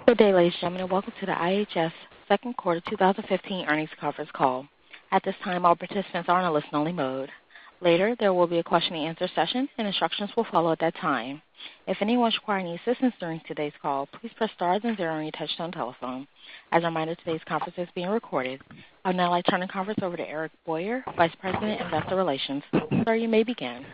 Good day, ladies and gentlemen, and welcome to the IHS second quarter 2015 earnings conference call. At this time, all participants are in a listen-only mode. Later, there will be a question-and-answer session, and instructions will follow at that time. If anyone requires any assistance during today's call, please press star then zero on your touch-tone telephone. As a reminder, today's conference is being recorded. I would now like to turn the conference over to Eric Boyer, Vice President, Investor Relations. Sir, you may begin.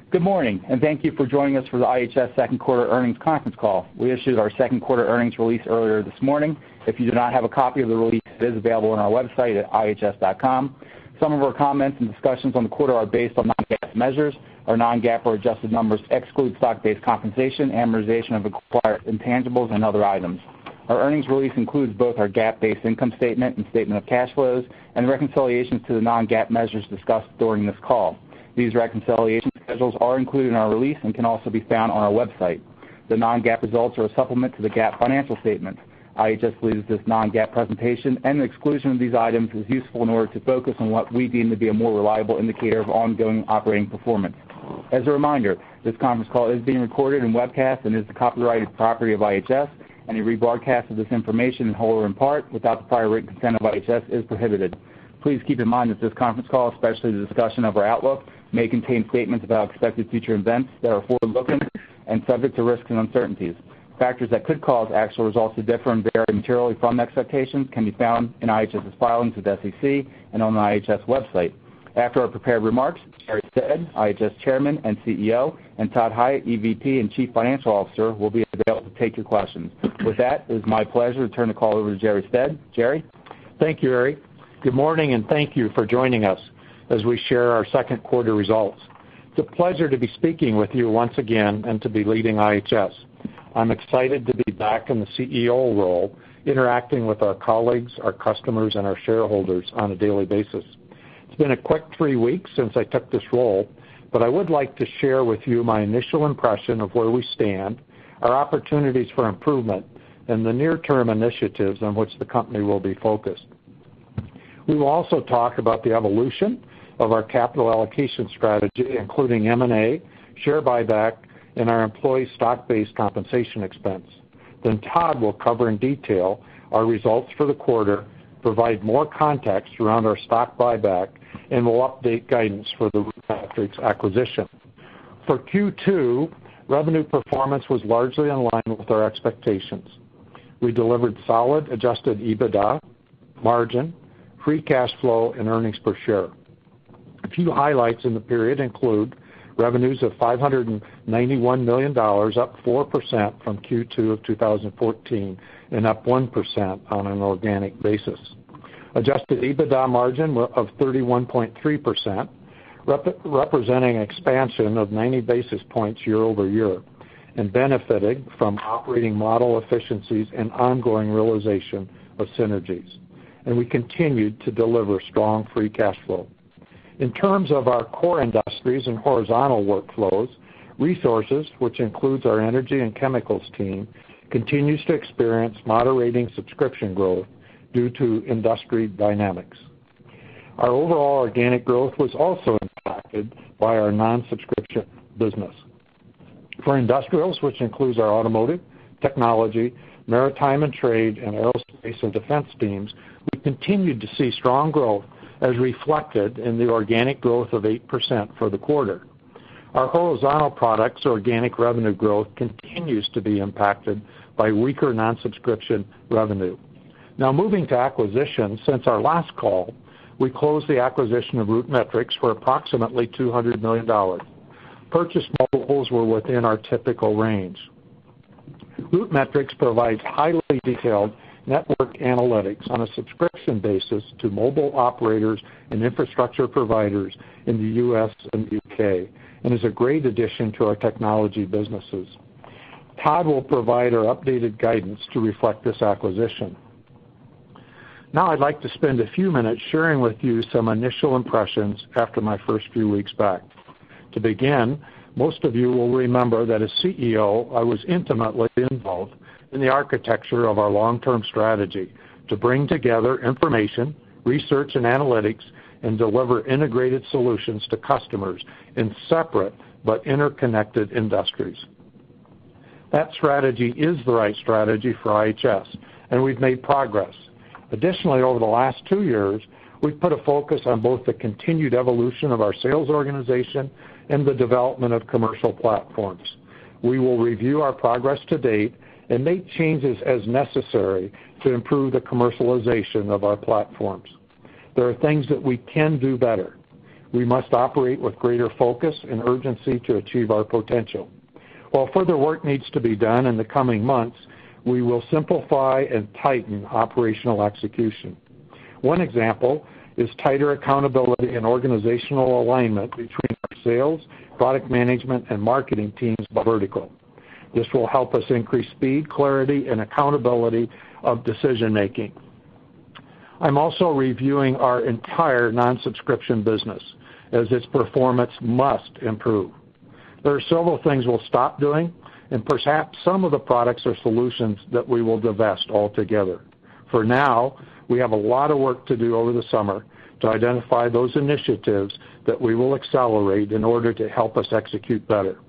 Good morning, and thank you for joining us for the IHS second quarter earnings conference call. We issued our second quarter earnings release earlier this morning. If you do not have a copy of the release, it is available on our website at ihs.com. Some of our comments and discussions on the quarter are based on non-GAAP measures. Our non-GAAP or adjusted numbers exclude stock-based compensation, amortization of acquired intangibles, and other items. Our earnings release includes both our GAAP-based income statement and statement of cash flows and reconciliations to the non-GAAP measures discussed during this call. These reconciliation schedules are included in our release and can also be found on our website. The non-GAAP results are a supplement to the GAAP financial statements. IHS believes this non-GAAP presentation and the exclusion of these items is useful in order to focus on what we deem to be a more reliable indicator of ongoing operating performance. As a reminder, this conference call is being recorded and webcast and is the copyrighted property of IHS. Any rebroadcast of this information in whole or in part without the prior written consent of IHS is prohibited. Please keep in mind that this conference call, especially the discussion of our outlook, may contain statements about expected future events that are forward-looking and subject to risks and uncertainties. Factors that could cause actual results to differ and vary materially from expectations can be found in IHS's filings with the SEC and on the IHS website. After our prepared remarks, Jerry Stead, IHS Chairman and CEO, and Todd Hyatt, EVP and Chief Financial Officer, will be available to take your questions. With that, it is my pleasure to turn the call over to Jerry Stead. Jerry? Thank you, Eric. Good morning, and thank you for joining us as we share our second quarter results. It's a pleasure to be speaking with you once again and to be leading IHS. I'm excited to be back in the CEO role, interacting with our colleagues, our customers, and our shareholders on a daily basis. It's been a quick 3 weeks since I took this role, but I would like to share with you my initial impression of where we stand, our opportunities for improvement, and the near-term initiatives on which the company will be focused. We will also talk about the evolution of our capital allocation strategy, including M&A, share buyback, and our employee stock-based compensation expense. Then Todd will cover in detail our results for the quarter, provide more context around our stock buyback, and will update guidance for the RootMetrics acquisition. For Q2, revenue performance was largely in line with our expectations. We delivered solid adjusted EBITDA, margin, free cash flow, and earnings per share. A few highlights in the period include revenues of $591 million, up 4% from Q2 of 2014 and up 1% on an organic basis. Adjusted EBITDA margin of 31.3%, representing expansion of 90 basis points year over year, and benefiting from operating model efficiencies and ongoing realization of synergies. And we continued to deliver strong free cash flow. In terms of our core industries and horizontal workflows, resources, which includes our energy and chemicals team, continues to experience moderating subscription growth due to industry dynamics. Our overall organic growth was also impacted by our non-subscription business. For industrials, which includes our automotive, technology, maritime and trade, and aerospace and defense teams, we continued to see strong growth as reflected in the organic growth of 8% for the quarter. Our horizontal products' organic revenue growth continues to be impacted by weaker non-subscription revenue. Now, moving to acquisitions, since our last call, we closed the acquisition of RootMetrics for approximately $200 million. Purchase multiples were within our typical range. RootMetrics provides highly detailed network analytics on a subscription basis to mobile operators and infrastructure providers in the U.S. and the UK, and is a great addition to our technology businesses. Todd will provide our updated guidance to reflect this acquisition. Now I'd like to spend a few minutes sharing with you some initial impressions after my first few weeks back. To begin, most of you will remember that as CEO, I was intimately involved in the architecture of our long-term strategy to bring together information, research, and analytics and deliver integrated solutions to customers in separate but interconnected industries. That strategy is the right strategy for IHS, and we've made progress. Additionally, over the last 2 years, we've put a focus on both the continued evolution of our sales organization and the development of commercial platforms. We will review our progress to date and make changes as necessary to improve the commercialization of our platforms. There are things that we can do better. We must operate with greater focus and urgency to achieve our potential. While further work needs to be done in the coming months, we will simplify and tighten operational execution. One example is tighter accountability and organizational alignment between our sales, product management, and marketing teams by vertical. This will help us increase speed, clarity, and accountability of decision making. I'm also reviewing our entire non-subscription business, as its performance must improve. There are several things we'll stop doing, and perhaps some of the products or solutions that we will divest altogether. For now, we have a lot of work to do over the summer to identify those initiatives that we will accelerate in order to help us execute better.